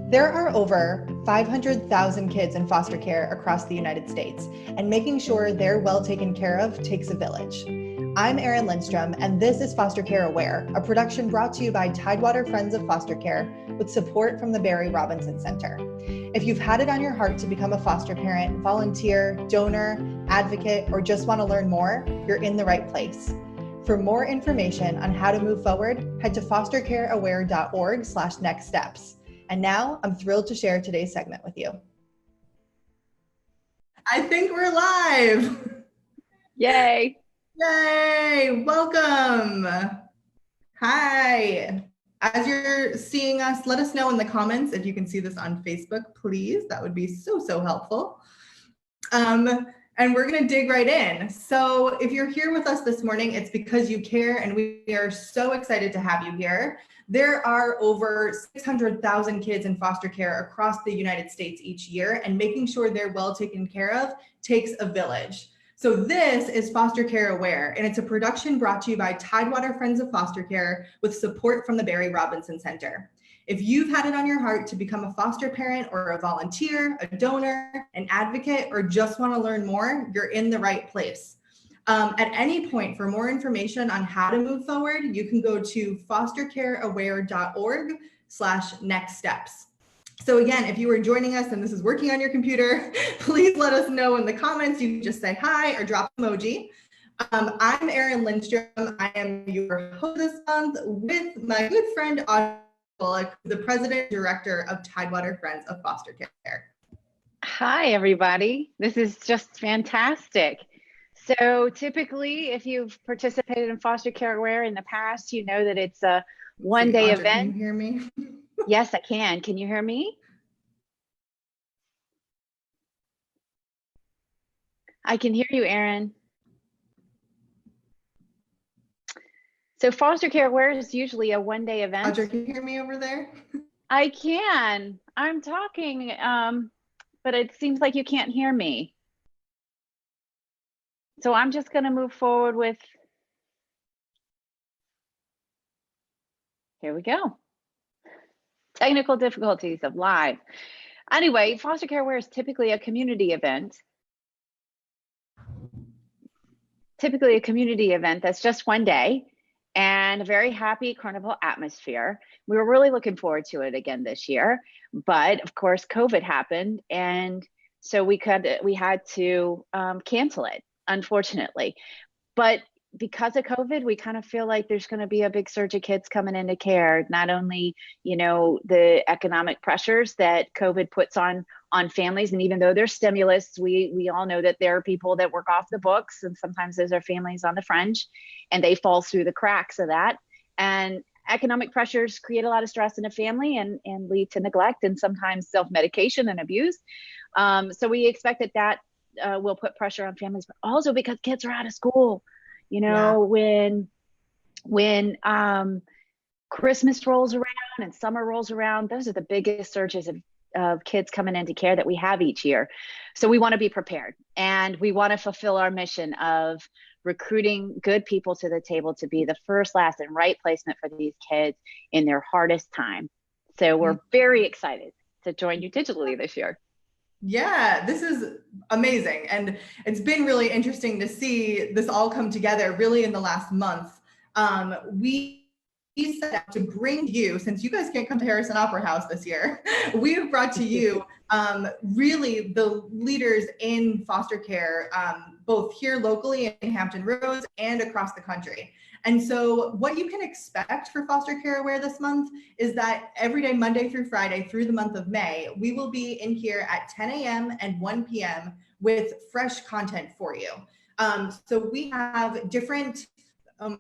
There are over 500,000 kids in foster care across the United States, and making sure they're well taken care of takes a village. I'm Erin Lindstrom, and this is Foster Care Aware, a production brought to you by Tidewater Friends of Foster Care with support from the Barry Robinson Center. If you've had it on your heart to become a foster parent, volunteer, donor, advocate, or just want to learn more, you're in the right place. For more information on how to move forward, head to fostercareaware.org/nextsteps. And now I'm thrilled to share today's segment with you. I think we're live. Yay. Yay. Welcome. Hi. As you're seeing us, let us know in the comments if you can see this on Facebook, please. That would be so helpful. And we're going to dig right in. So if you're here with us this morning, it's because you care, and we are so excited to have you here. There are over 600,000 kids in foster care across the United States each year, and making sure they're well taken care of takes a village. So this is Foster Care Aware, and it's a production brought to you by Tidewater Friends of Foster Care with support from the Barry Robinson Center. If you've had it on your heart to become a foster parent or a volunteer, a donor, an advocate, or just want to learn more, you're in the right place. At any point, for more information on how to move forward, you can go to fostercareaware.org/nextsteps. So again, if you are joining us and this is working on your computer, please let us know in the comments. You can just say hi or drop an emoji. I'm Erin Lindstrom. I am your host this month with my good friend Audra, Bullock, the president and director of Tidewater Friends of Foster Care. Hi, everybody. This is just fantastic. So typically, if you've participated in Foster Care Aware in the past, you know that it's a one-day event. Can you hear me? Yes, I can. Can you hear me? I can hear you, Erin. So Foster Care Aware is usually a one-day event. Audra, can you hear me over there? I can. I'm talking, but it seems like you can't hear me. So I'm just going to move forward with, here we go. Technical difficulties of live. Anyway, Foster Care Aware is typically a community event. Typically a community event that's just one day and a very happy carnival atmosphere. We were really looking forward to it again this year, but of course COVID happened, and so we had to cancel it, unfortunately. But because of COVID, we kind of feel like there's going to be a big surge of kids coming into care. Not only, you know, the economic pressures that COVID puts on families, and even though there's stimulus, we all know that there are people that work off the books, and sometimes those are families on the fringe, and they fall through the cracks of that. And economic pressures create a lot of stress in a family and lead to neglect and sometimes self-medication and abuse. So we expect that will put pressure on families, but also because kids are out of school. You know, yeah. when Christmas rolls around and summer rolls around, those are the biggest surges of kids coming into care that we have each year. So we want to be prepared, and we want to fulfill our mission of recruiting good people to the table to be the first, last, and right placement for these kids in their hardest time. So we're very excited to join you digitally this year. Yeah, this is amazing. And it's been really interesting to see this all come together really in the last month. We set out to bring you, since you guys can't come to Harrison Opera House this year, we've brought to you really the leaders in foster care, both here locally in Hampton Roads and across the country. And so what you can expect for Foster Care Aware this month is that every day, Monday through Friday, through the month of May, we will be in here at 10 a.m. and 1 p.m. with fresh content for you. So we have different, so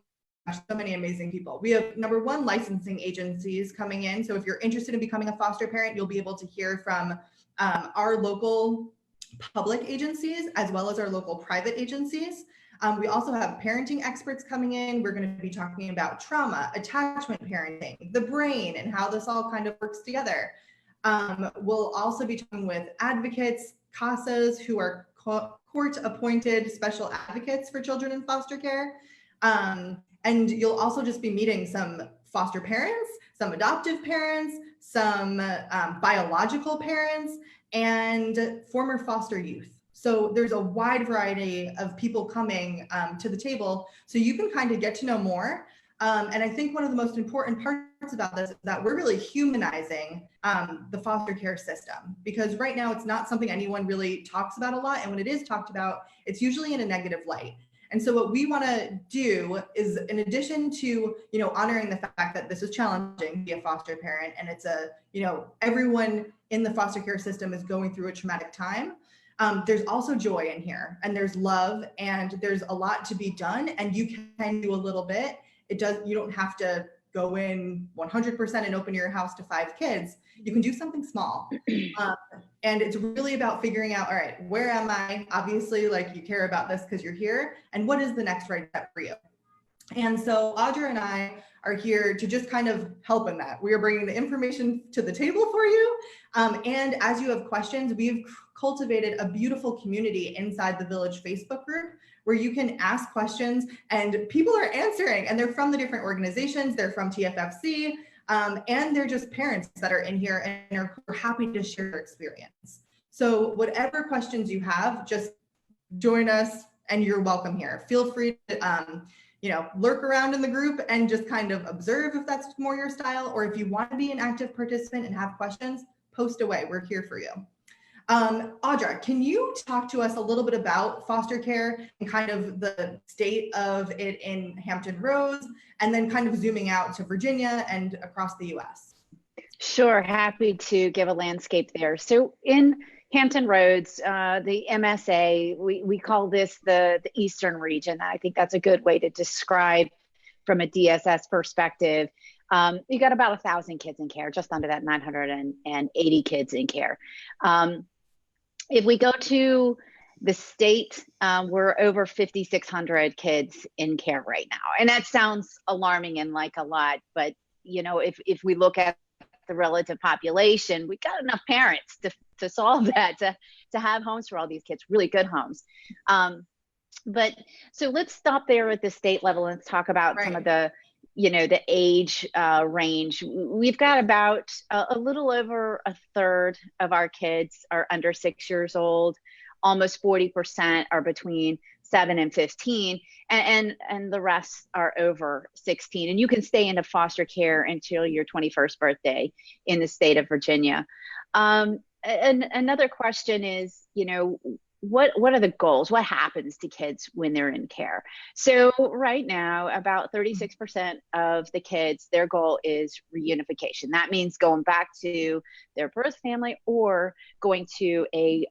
many amazing people. We have number one, licensing agencies coming in. So if you're interested in becoming a foster parent, you'll be able to hear from our local public agencies as well as our local private agencies. We also have parenting experts coming in. We're going to be talking about trauma, attachment parenting, the brain, and how this all kind of works together. We'll also be talking with advocates, CASAs, who are court-appointed special advocates for children in foster care. And you'll also just be meeting some foster parents, some adoptive parents, some biological parents, and former foster youth. So there's a wide variety of people coming to the table, so you can kind of get to know more. And I think one of the most important parts about this is that we're really humanizing the foster care system, because right now it's not something anyone really talks about a lot. And when it is talked about, it's usually in a negative light. And so what we want to do is, in addition to, honoring the fact that this is challenging to be a foster parent, and it's everyone in the foster care system is going through a traumatic time. There's also joy in here, and there's love, and there's a lot to be done, and you can do a little bit. You don't have to go in 100% and open your house to 5 kids. You can do something small. And it's really about figuring out, all right, where am I? Obviously, you care about this because you're here, and what is the next right step for you? And so Audra and I are here to just kind of help in that. We are bringing the information to the table for you. And as you have questions, we've cultivated a beautiful community inside the Village Facebook group where you can ask questions and people are answering, and they're from the different organizations. They're from TFFC, and they're just parents that are in here and are happy to share their experience. So whatever questions you have, just join us and you're welcome here. Feel free to lurk around in the group and just kind of observe if that's more your style, or if you want to be an active participant and have questions, post away. We're here for you. Audra, can you talk to us a little bit about foster care and kind of the state of it in Hampton Roads, and then kind of zooming out to Virginia and across the US? Sure, happy to give a landscape there. So in Hampton Roads, the MSA, we call this the Eastern region. I think that's a good way to describe from a DSS perspective. You got about 1,000 kids in care, just under that 980 kids in care. If we go to the state, we're over 5,600 kids in care right now. And that sounds alarming and like a lot, but if we look at the relative population, we got enough parents to solve that, to have homes for all these kids, really good homes. But so let's stop there at the state level and talk about some of the age range. We've got about a little over a third of our kids are under 6 years old. Almost 40% are between 7 and 15, and the rest are over 16. And you can stay into foster care until your 21st birthday in the state of Virginia. And another question is, what are the goals? What happens to kids when they're in care? So right now, about 36% of the kids, their goal is reunification. That means going back to their birth family or going to a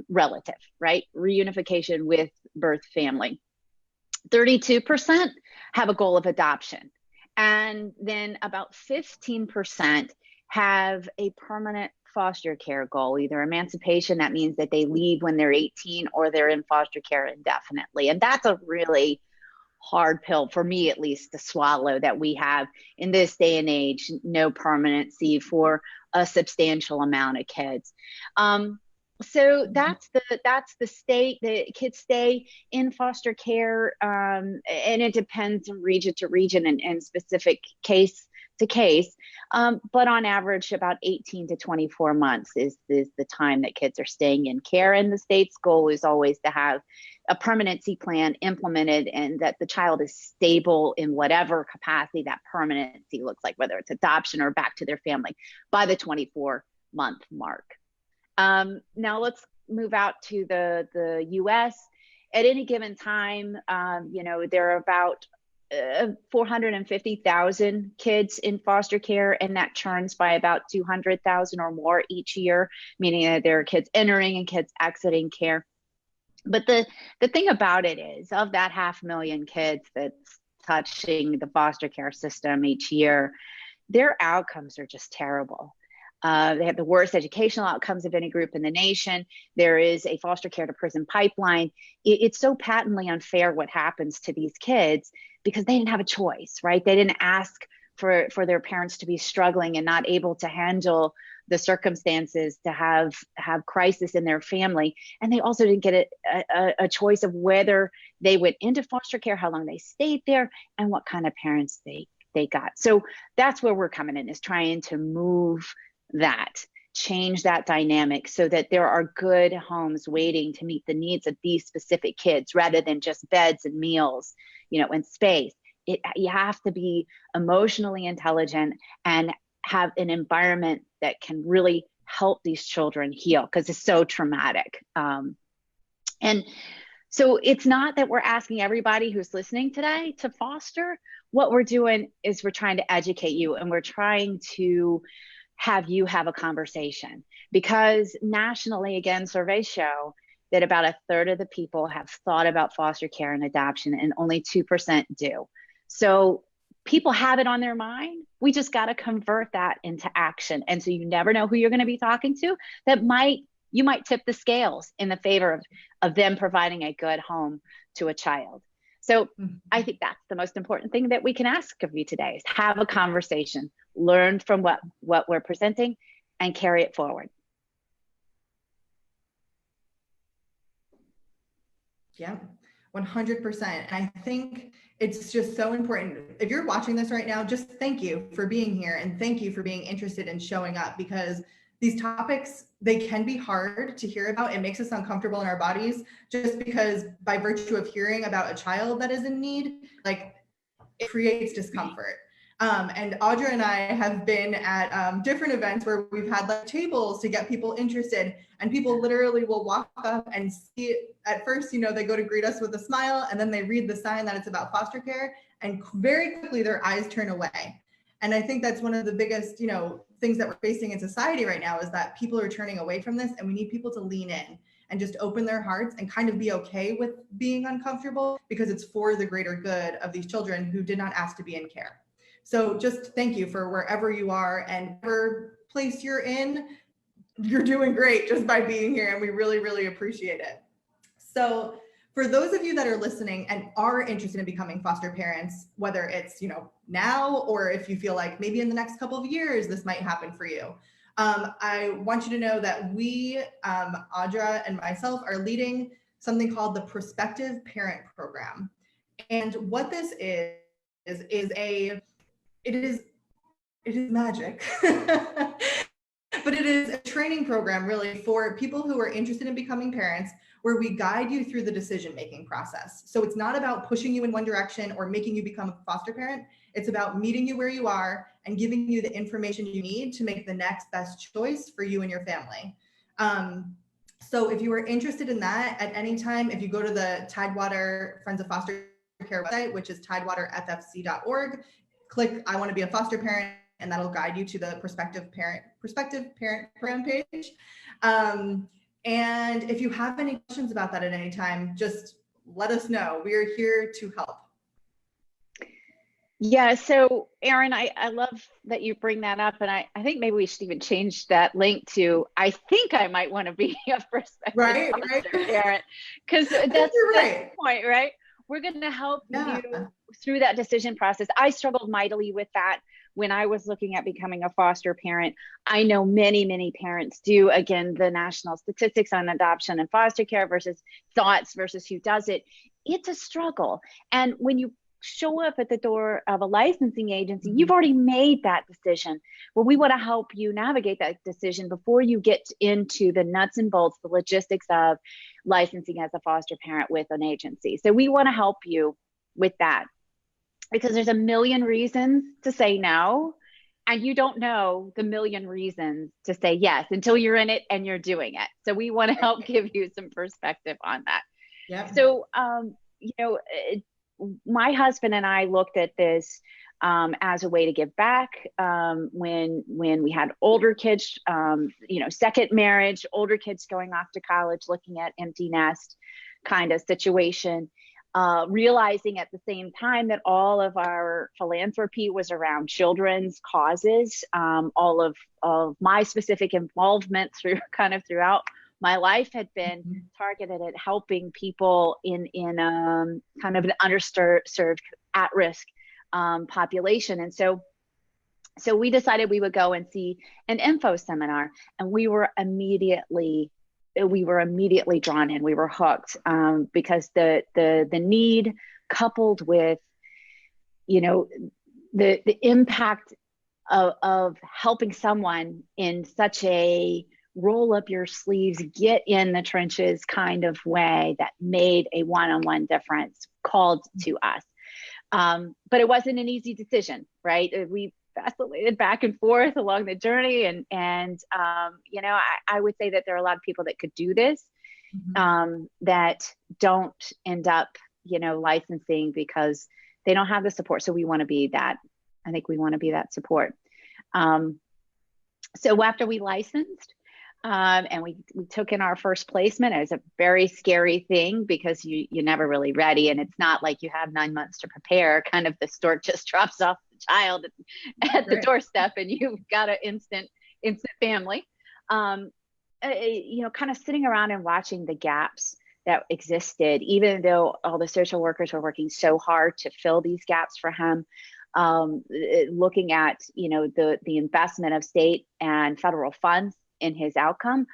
relative, right? Reunification with birth family. 32% have a goal of adoption. And then about 15% have a permanent foster care goal, either emancipation, that means that they leave when they're 18, or they're in foster care indefinitely. And that's a really hard pill, for me at least, to swallow, that we have in this day and age no permanency for a substantial amount of kids. So that's the state. The kids stay in foster care, and it depends from region to region and specific case to case, but on average about 18 to 24 months is the time that kids are staying in care. And the state's goal is always to have a permanency plan implemented, and that the child is stable in whatever capacity that permanency looks like, whether it's adoption or back to their family, by the 24-month mark. Now let's move out to the US. At any given time, there are about 450,000 kids in foster care, and that churns by about 200,000 or more each year, meaning that there are kids entering and kids exiting care. But the thing about it is, of that 500,000 kids that's touching the foster care system each year, their outcomes are just terrible. They have the worst educational outcomes of any group in the nation. There is a foster care to prison pipeline. It's so patently unfair what happens to these kids, because they didn't have a choice, right? They didn't ask for their parents to be struggling and not able to handle the circumstances, to have crisis in their family. And they also didn't get a choice of whether they went into foster care, how long they stayed there, and what kind of parents they they got. So that's where we're coming in, is trying to move that, change that dynamic so that there are good homes waiting to meet the needs of these specific kids, rather than just beds and meals, and space. You have to be emotionally intelligent and have an environment that can really help these children heal, because it's so traumatic. And so it's not that we're asking everybody who's listening today to foster. What we're doing is we're trying to educate you, and we're trying to have you have a conversation, because nationally, again, surveys show that about a third of the people have thought about foster care and adoption, and only 2% do. So people have it on their mind. We just got to convert that into action. And so you never know who you're going to be talking to that you might tip the scales in the favor of them providing a good home to a child. So I think that's the most important thing that we can ask of you today, is have a conversation, learn from what we're presenting, and carry it forward. Yeah, 100%. And I think it's just so important. If you're watching this right now, just thank you for being here, and thank you for being interested in showing up, because these topics, they can be hard to hear about. It makes us uncomfortable in our bodies, just because by virtue of hearing about a child that is in need, like, it creates discomfort. And Audra and I have been at different events where we've had like tables to get people interested, and people literally will walk up and see it. At first, they go to greet us with a smile, and then they read the sign that it's about foster care, and very quickly their eyes turn away. And I think that's one of the biggest, things that we're facing in society right now, is that people are turning away from this, and we need people to lean in and just open their hearts and kind of be okay with being uncomfortable, because it's for the greater good of these children who did not ask to be in care. So just thank you for wherever you are, and whatever place you're in, you're doing great just by being here, and we really, really appreciate it. So for those of you that are listening and are interested in becoming foster parents, whether it's, now, or if you feel like maybe in the next couple of years, this might happen for you, I want you to know that we, Audra and myself, are leading something called the Prospective Parent Program. And what this is it is magic. But it is a training program really for people who are interested in becoming parents, where we guide you through the decision-making process. So it's not about pushing you in one direction or making you become a foster parent. It's about meeting you where you are and giving you the information you need to make the next best choice for you and your family. So if you are interested in that at any time, if you go to the Tidewater Friends of Foster Care website, which is tidewaterffc.org, click I want to be a foster parent, and that'll guide you to the Prospective Parent Program page. And if you have any questions about that at any time, just let us know. We are here to help. Yeah, so Erin, I love that you bring that up, and I think maybe we should even change that link to, I think I might want to be a prospective foster parent, because that's the point, right? We're going to help you through that decision process. I struggled mightily with that when I was looking at becoming a foster parent. I know many, many parents do. Again, the national statistics on adoption and foster care versus thoughts versus who does it, it's a struggle. And when you show up at the door of a licensing agency, you've already made that decision. Well, we want to help you navigate that decision before you get into the nuts and bolts, the logistics of licensing as a foster parent with an agency. So we want to help you with that, because there's a million reasons to say no, and you don't know the million reasons to say yes until you're in it and you're doing it. So we want to help give you some perspective on that. Yeah. So, my husband and I looked at this as a way to give back when we had older kids, second marriage, older kids going off to college, looking at empty nest kind of situation, realizing at the same time that all of our philanthropy was around children's causes. All of my specific involvement throughout my life had been targeted at helping people in kind of an underserved, at-risk population. And so we decided we would go and see an info seminar, and we were immediately drawn in. We were hooked because the need, coupled with, the impact of helping someone in such a roll up your sleeves, get in the trenches kind of way that made a one-on-one difference called to us. But it wasn't an easy decision, right? We vacillated back and forth along the journey. And you know, I would say that there are a lot of people that could do this, that don't end up, you know, licensing because they don't have the support. So we want to be that. I think we want to be that support. So after we licensed, and we took in our first placement, it was a very scary thing because you're never really ready. And it's not like you have 9 months to prepare. Kind of the stork just drops off the child at the doorstep and you've got an instant family. You know, kind of sitting around and watching the gaps that existed, even though all the social workers were working so hard to fill these gaps for him. Looking at, you know, the investment of state and federal funds in his outcome,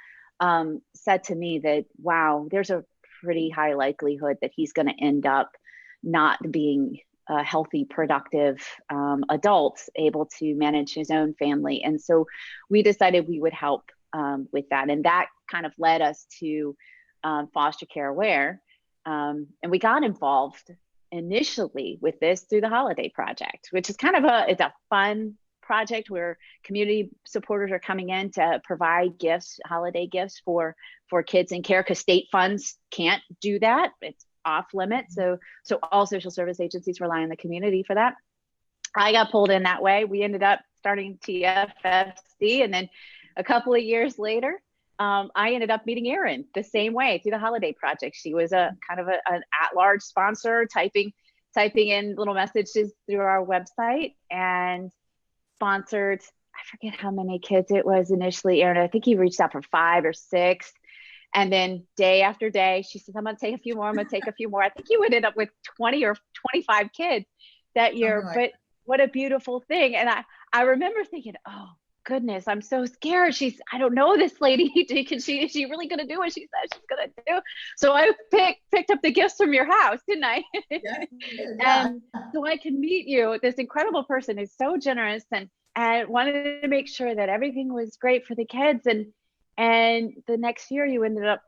said to me that, wow, there's a pretty high likelihood that he's going to end up not being a healthy, productive adult, able to manage his own family. And so we decided we would help with that. And that kind of led us to Foster Care Aware. And we got involved initially with this through the Holiday Project, which is kind of it's a fun project where community supporters are coming in to provide gifts, holiday gifts for kids in care, because state funds can't do that. It's off limit. So all social service agencies rely on the community for that. I got pulled in that way. We ended up starting TFFC, and then a couple of years later, I ended up meeting Erin the same way through the Holiday Project. She was a kind of an at-large sponsor, typing in little messages through our website, and sponsored, I forget how many kids it was initially, Erin. I think he reached out for 5 or 6. And then day after day, she says, I'm going to take a few more. I'm going to take a few more. I think you ended up with 20 or 25 kids that year. But what a beautiful thing. And I remember thinking, oh, goodness, I'm so scared. I don't know this lady. Is she really going to do what she says she's going to do? So I picked up the gifts from your house, didn't I? Yeah. And so I can meet you. This incredible person is so generous and wanted to make sure that everything was great for the kids. And the next year you ended up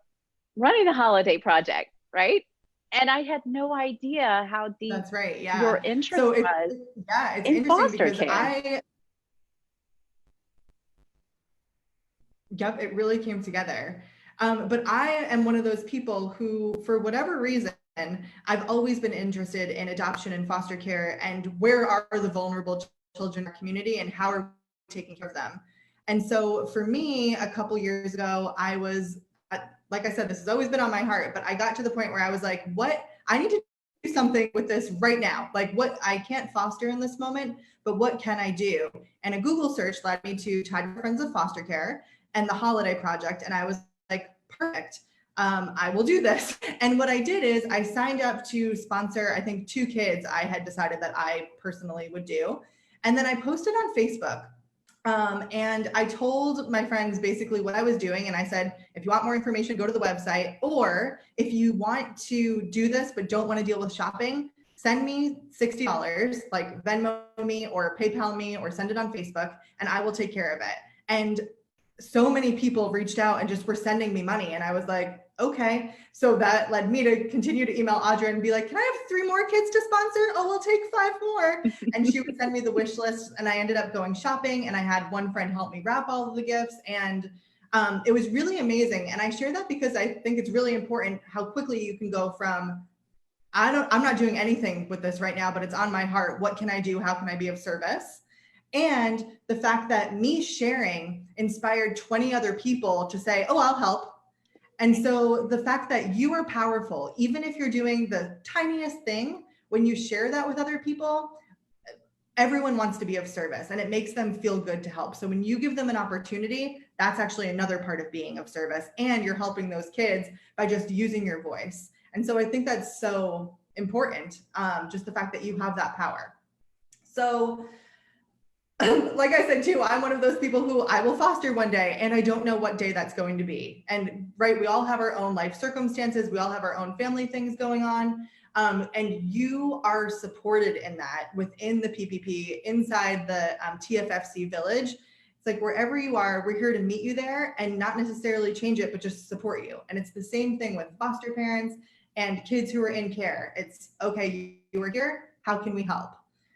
running the Holiday Project, right? And I had no idea how deep That's right. Yeah. your interest was it's in interesting foster because care. Yep, it really came together. But I am one of those people who, for whatever reason, I've always been interested in adoption and foster care, and where are the vulnerable children in our community and how are we taking care of them? And so for me, a couple years ago, I was, like I said, this has always been on my heart, but I got to the point where I was like, I need to do something with this right now. Like, I can't foster in this moment, but what can I do? And a Google search led me to Tied Friends of Foster Care and the Holiday Project. And I was like, perfect, I will do this. And what I did is I signed up to sponsor, I think 2 kids I had decided that I personally would do. And then I posted on Facebook. And I told my friends basically what I was doing. And I said, if you want more information, go to the website. Or if you want to do this, but don't want to deal with shopping, send me $60, like Venmo me or PayPal me or send it on Facebook, and I will take care of it. And so many people reached out and just were sending me money. And I was like, okay. So that led me to continue to email Audra and be like, can I have 3 more kids to sponsor? Oh, we'll take 5 more. And she would send me the wish list, and I ended up going shopping, and I had one friend help me wrap all of the gifts. And it was really amazing. And I share that because I think it's really important how quickly you can go from, I'm not doing anything with this right now, but it's on my heart. What can I do? How can I be of service? And the fact that me sharing inspired 20 other people to say, oh, I'll help. And so the fact that you are powerful, even if you're doing the tiniest thing, when you share that with other people, everyone wants to be of service, and it makes them feel good to help. So when you give them an opportunity, that's actually another part of being of service, and you're helping those kids by just using your voice. And so I think that's so important, just the fact that you have that power. So like I said too, I'm one of those people who I will foster one day, and I don't know what day that's going to be. And right, we all have our own life circumstances. We all have our own family things going on. And you are supported in that within the PPP, inside the TFFC village. It's like wherever you are, we're here to meet you there and not necessarily change it, but just support you. And it's the same thing with foster parents and kids who are in care. It's okay, you are here, how can we help?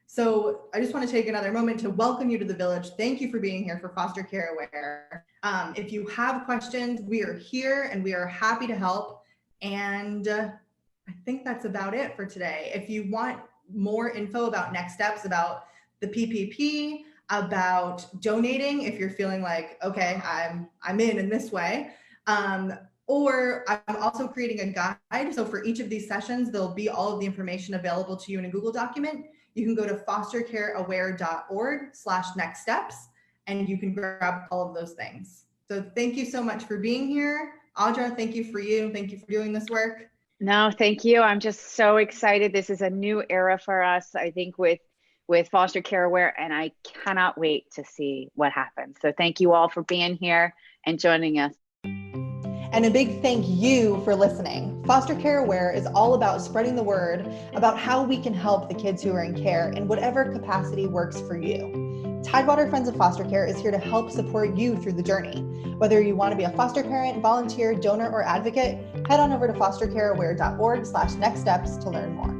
So I just want to take another moment to welcome you to the village. Thank you for being here for Foster Care Aware. If you have questions, we are here and we are happy to help. And I think that's about it for today. If you want more info about next steps, about the PPP, about donating, if you're feeling like, okay, I'm in this way, or I'm also creating a guide. So for each of these sessions, there'll be all of the information available to you in a Google document. You can go to fostercareaware.org/next steps, and you can grab all of those things. So thank you so much for being here. Audra, thank you for doing this work. No, thank you. I'm just so excited. This is a new era for us, I think, with Foster Care Aware, and I cannot wait to see what happens. So thank you all for being here and joining us. And a big thank you for listening. Foster Care Aware is all about spreading the word about how we can help the kids who are in care in whatever capacity works for you. Tidewater Friends of Foster Care is here to help support you through the journey. Whether you want to be a foster parent, volunteer, donor, or advocate, head on over to fostercareaware.org/next steps to learn more.